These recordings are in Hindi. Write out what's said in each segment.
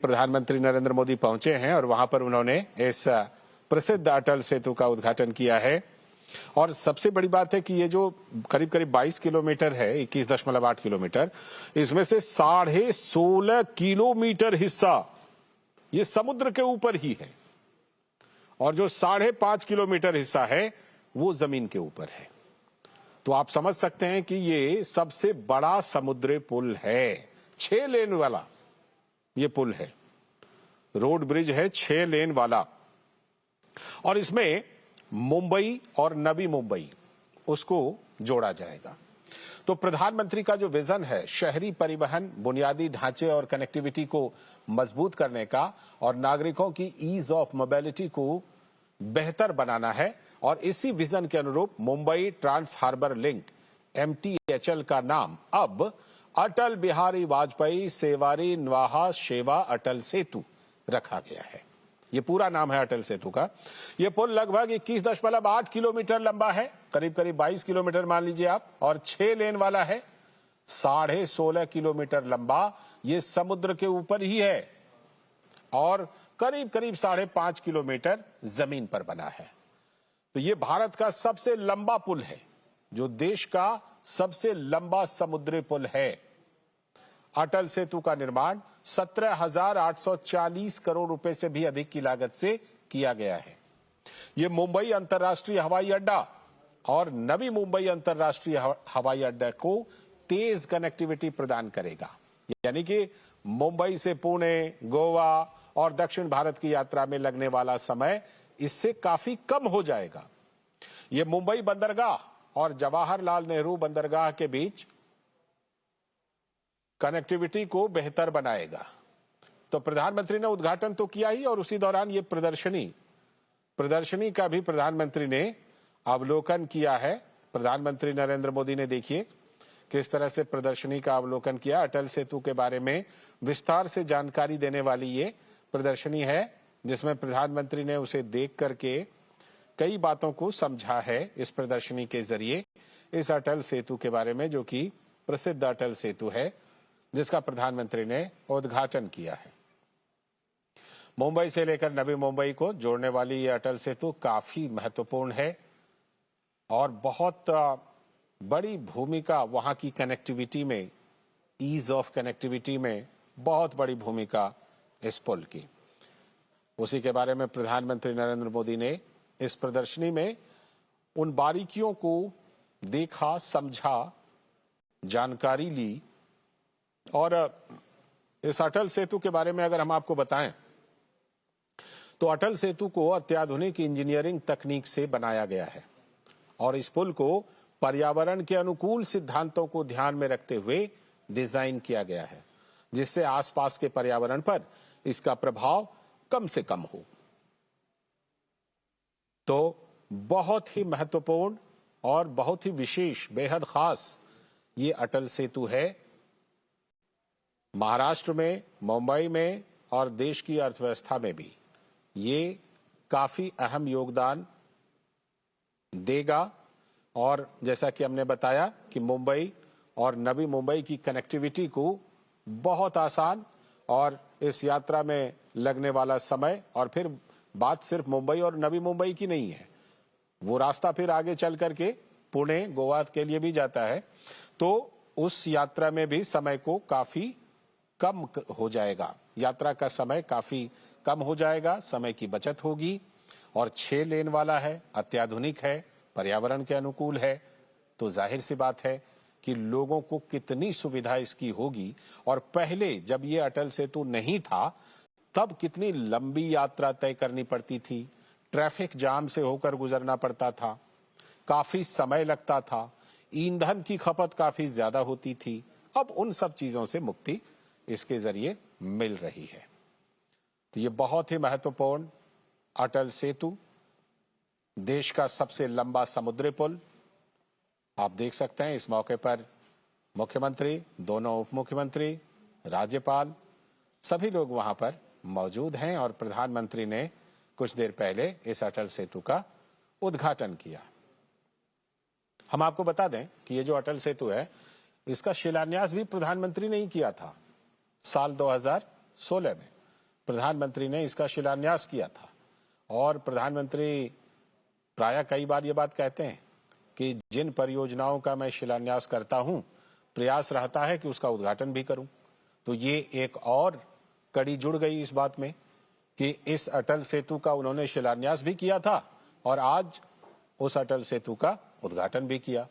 प्रधानमंत्री नरेंद्र मोदी पहुंचे हैं और वहां पर उन्होंने इस प्रसिद्ध अटल सेतु का उद्घाटन किया है। और सबसे बड़ी बात है कि ये जो करीब करीब 22 किलोमीटर है, 21.8 किलोमीटर, इसमें से 16.5 किलोमीटर हिस्सा ये समुद्र के ऊपर ही है और जो 5.5 किलोमीटर हिस्सा है वो जमीन के ऊपर है। तो आप समझ सकते हैं कि ये सबसे बड़ा समुद्री पुल है। 6 लेन वाला ये पुल है, रोड ब्रिज है 6 लेन वाला। और इसमें मुंबई और नवी मुंबई उसको जोड़ा जाएगा। तो प्रधानमंत्री का जो विजन है शहरी परिवहन, बुनियादी ढांचे और कनेक्टिविटी को मजबूत करने का और नागरिकों की ईज ऑफ मोबिलिटी को बेहतर बनाना है। और इसी विजन के अनुरूप Mumbai trans harbour link MTHL का नाम अब अटल बिहारी वाजपेयी सेवारी न्वाहा शेवा अटल सेतु रखा गया है। ये पूरा नाम है अटल सेतु का। ये पुल लगभग 21.8 किलोमीटर लंबा है, करीब करीब 22 किलोमीटर मान लीजिए आप, और 6 लेन वाला है। 16.5 किलोमीटर लंबा ये समुद्र के ऊपर ही है और करीब करीब 5.5 किलोमीटर जमीन पर बना है। तो ये भारत का सबसे लंबा पुल है, जो देश का सबसे लंबा समुद्री पुल है। अटल सेतु का निर्माण 17,840 करोड़ रुपए से भी अधिक की लागत से किया गया है। यह मुंबई अंतर्राष्ट्रीय हवाई अड्डा और नवी मुंबई अंतर्राष्ट्रीय हवाई अड्डा को तेज कनेक्टिविटी प्रदान करेगा। यानी कि मुंबई से पुणे, गोवा और दक्षिण भारत की यात्रा में लगने वाला समय इससे काफी कम हो जाएगा। यह मुंबई बंदरगाह और जवाहरलाल नेहरू बंदरगाह के बीच कनेक्टिविटी को बेहतर बनाएगा। तो प्रधानमंत्री ने उद्घाटन तो किया ही, और उसी दौरान ये प्रदर्शनी का भी प्रधानमंत्री ने अवलोकन किया है। प्रधानमंत्री नरेंद्र मोदी ने देखिए किस तरह से प्रदर्शनी का अवलोकन किया। अटल सेतु के बारे में विस्तार से जानकारी देने वाली ये प्रदर्शनी है, जिसमें प्रधानमंत्री ने उसे देख करके कई बातों को समझा है इस प्रदर्शनी के जरिए, इस अटल सेतु के बारे में, जो कि प्रसिद्ध अटल सेतु है जिसका प्रधानमंत्री ने उद्घाटन किया है। मुंबई से लेकर नवी मुंबई को जोड़ने वाली ये अटल सेतु काफी महत्वपूर्ण है और बहुत बड़ी भूमिका वहां की कनेक्टिविटी में, ईज ऑफ कनेक्टिविटी में बहुत बड़ी भूमिका इस पुल की। उसी के बारे में प्रधानमंत्री नरेंद्र मोदी ने इस प्रदर्शनी में उन बारीकियों को देखा, समझा, जानकारी ली। और इस अटल सेतु के बारे में अगर हम आपको बताएं तो अटल सेतु को अत्याधुनिक इंजीनियरिंग तकनीक से बनाया गया है और इस पुल को पर्यावरण के अनुकूल सिद्धांतों को ध्यान में रखते हुए डिजाइन किया गया है, जिससे आसपास के पर्यावरण पर इसका प्रभाव कम से कम हो। तो बहुत ही महत्वपूर्ण और बहुत ही विशेष, बेहद खास ये अटल सेतु है। महाराष्ट्र में, मुंबई में और देश की अर्थव्यवस्था में भी ये काफी अहम योगदान देगा। और जैसा कि हमने बताया कि मुंबई और नवी मुंबई की कनेक्टिविटी को बहुत आसान, और इस यात्रा में लगने वाला समय, और फिर बात सिर्फ मुंबई और नवी मुंबई की नहीं है, वो रास्ता फिर आगे चल करके पुणे, गोवा के लिए भी जाता है। तो उस यात्रा में भी समय को काफी कम हो जाएगा, यात्रा का समय काफी कम हो जाएगा, समय की बचत होगी। और 6 लेन वाला है, अत्याधुनिक है, पर्यावरण के अनुकूल है। तो जाहिर सी बात है कि लोगों को कितनी सुविधा इसकी होगी। और पहले जब ये अटल सेतु नहीं था तब कितनी लंबी यात्रा तय करनी पड़ती थी, ट्रैफिक जाम से होकर गुजरना पड़ता था, काफी समय लगता था, ईंधन की खपत काफी ज्यादा होती थी। अब उन सब चीजों से मुक्ति इसके जरिए मिल रही है। तो ये बहुत ही महत्वपूर्ण अटल सेतु, देश का सबसे लंबा समुद्री पुल। आप देख सकते हैं इस मौके पर मुख्यमंत्री, दोनों उप मुख्यमंत्री, राज्यपाल, सभी लोग वहां पर मौजूद हैं और प्रधानमंत्री ने कुछ देर पहले इस अटल सेतु का उद्घाटन किया। हम आपको बता दें कि ये जो अटल सेतु है, इसका शिलान्यास भी प्रधानमंत्री ने ही किया था साल 2016 में। प्रधानमंत्री ने इसका शिलान्यास किया था। और प्रधानमंत्री प्रायः कई बार ये बात कहते हैं कि जिन परियोजनाओं का मैं शिलान्यास करता हूं, प्रयास रहता है कि उसका उद्घाटन भी करूं। तो ये एक और कड़ी जुड़ गई इस बात में कि इस अटल सेतु का उन्होंने शिलान्यास भी किया था और आज उस अटल सेतु का उद्घाटन भी किया।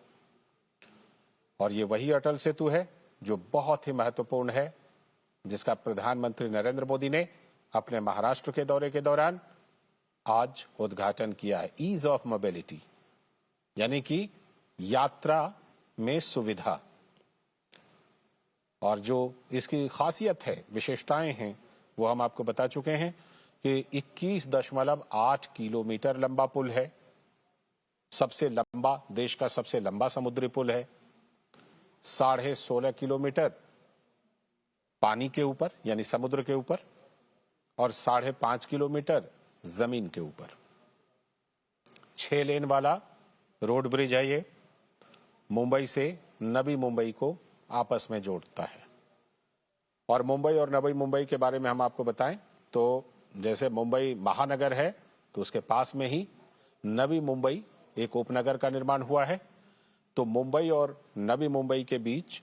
और ये वही अटल सेतु है जो बहुत ही महत्वपूर्ण है, जिसका प्रधानमंत्री नरेंद्र मोदी ने अपने महाराष्ट्र के दौरे के दौरान आज उद्घाटन किया है। ईज ऑफ मोबिलिटी, यानी कि यात्रा में सुविधा। और जो इसकी खासियत है, विशेषताएं हैं, वो हम आपको बता चुके हैं कि 21.8 किलोमीटर लंबा पुल है, सबसे लंबा, देश का सबसे लंबा समुद्री पुल है, 16.5 किलोमीटर पानी के ऊपर यानी समुद्र के ऊपर और 5.5 किलोमीटर जमीन के ऊपर। 6 लेन वाला रोड ब्रिज है ये, मुंबई से नवी मुंबई को आपस में जोड़ता है। और मुंबई और नवी मुंबई के बारे में हम आपको बताएं तो जैसे मुंबई महानगर है तो उसके पास में ही नवी मुंबई एक उपनगर का निर्माण हुआ है। तो मुंबई और नवी मुंबई के बीच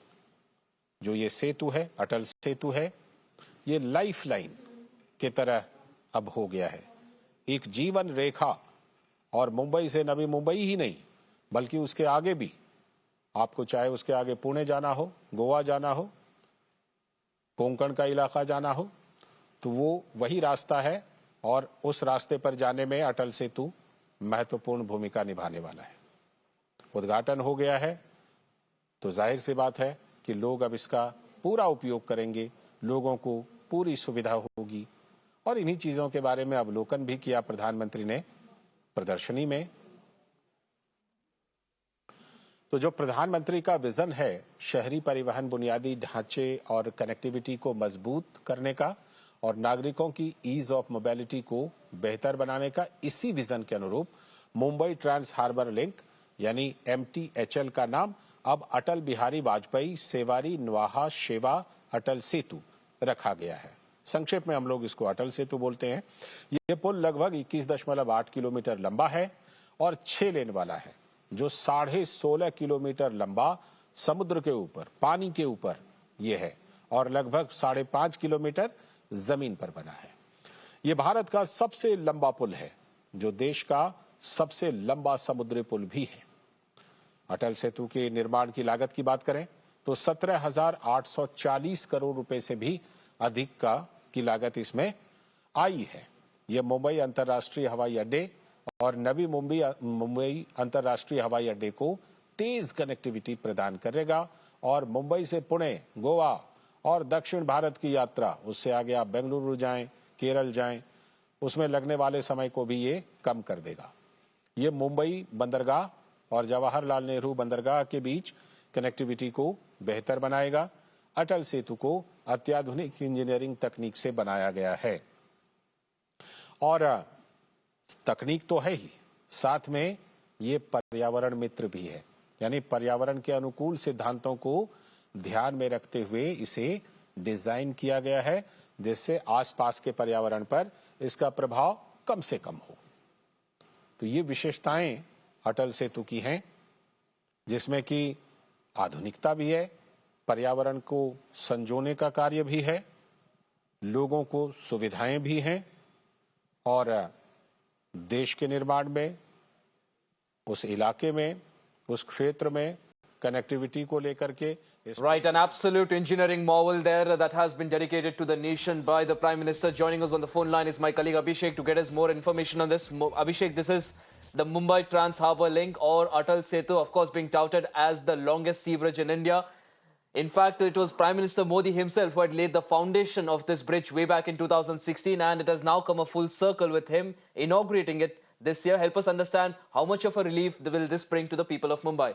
जो ये सेतु है, अटल सेतु है, ये लाइफ लाइन की तरह अब हो गया है, एक जीवन रेखा। और मुंबई से नवी मुंबई ही नहीं बल्कि उसके आगे भी, आपको चाहे उसके आगे पुणे जाना हो, गोवा जाना हो, कोंकण का इलाका जाना हो, तो वो वही रास्ता है और उस रास्ते पर जाने में अटल सेतु महत्वपूर्ण भूमिका निभाने वाला है। उद्घाटन हो गया है तो जाहिर सी बात है कि लोग अब इसका पूरा उपयोग करेंगे, लोगों को पूरी सुविधा होगी। और इन्हीं चीजों के बारे में अवलोकन भी किया प्रधानमंत्री ने प्रदर्शनी में। तो जो प्रधानमंत्री का विजन है शहरी परिवहन बुनियादी ढांचे और कनेक्टिविटी को मजबूत करने का और नागरिकों की ईज ऑफ मोबिलिटी को बेहतर बनाने का, इसी विजन के अनुरूप मुंबई ट्रांस हार्बर लिंक यानी MTHL का नाम अब अटल बिहारी वाजपेयी सेवारी नवाहा शेवा अटल सेतु रखा गया है। संक्षेप में हम लोग इसको अटल सेतु बोलते हैं। ये पुल लगभग 21.8 किलोमीटर लंबा है और 6 लेन वाला है, जो 16.5 किलोमीटर लंबा समुद्र के ऊपर, पानी के ऊपर ये है और लगभग 5.5 किलोमीटर जमीन पर बना है। ये भारत का सबसे लंबा पुल है, जो देश का सबसे लंबा समुद्री पुल भी है। अटल सेतु के निर्माण की लागत की बात करें तो 17,840 करोड़ रुपए से भी अधिक की लागत इसमें आई है। यह मुंबई अंतर्राष्ट्रीय हवाई अड्डे और नवी मुंबई अंतर्राष्ट्रीय हवाई अड्डे को तेज कनेक्टिविटी प्रदान करेगा और मुंबई से पुणे, गोवा और दक्षिण भारत की यात्रा, उससे आगे आप बेंगलुरु जाएं, केरल जाएं, उसमें लगने वाले समय को भी ये कम कर देगा। ये मुंबई बंदरगाह और जवाहरलाल नेहरू बंदरगाह के बीच कनेक्टिविटी को बेहतर बनाएगा। अटल सेतु को अत्याधुनिक इंजीनियरिंग तकनीक से बनाया गया है और तकनीक तो है ही, साथ में ये पर्यावरण मित्र भी है, यानी पर्यावरण के अनुकूल सिद्धांतों को ध्यान में रखते हुए इसे डिजाइन किया गया है, जिससे आसपास के पर्यावरण पर इसका प्रभाव कम से कम हो। तो ये विशेषताएं अटल सेतु की हैं, जिसमें कि आधुनिकता भी है, पर्यावरण को संजोने का कार्य भी है, लोगों को सुविधाएं भी हैं और देश के निर्माण में, उस इलाके में, उस क्षेत्र में कनेक्टिविटी को लेकर के Right, an absolute engineering marvel there that has been dedicated to the nation by the Prime Minister. Joining us on the phone line is my colleague Abhishek to get us more information on this. Abhishek, this is the Mumbai Trans Harbour Link or Atal Setu, of course being touted as the longest sea bridge in India. In fact, it was Prime Minister Modi himself who had laid the foundation of this bridge way back in 2016, and it has now come a full circle with him inaugurating it this year. Help us understand how much of a relief will this bring to the people of Mumbai.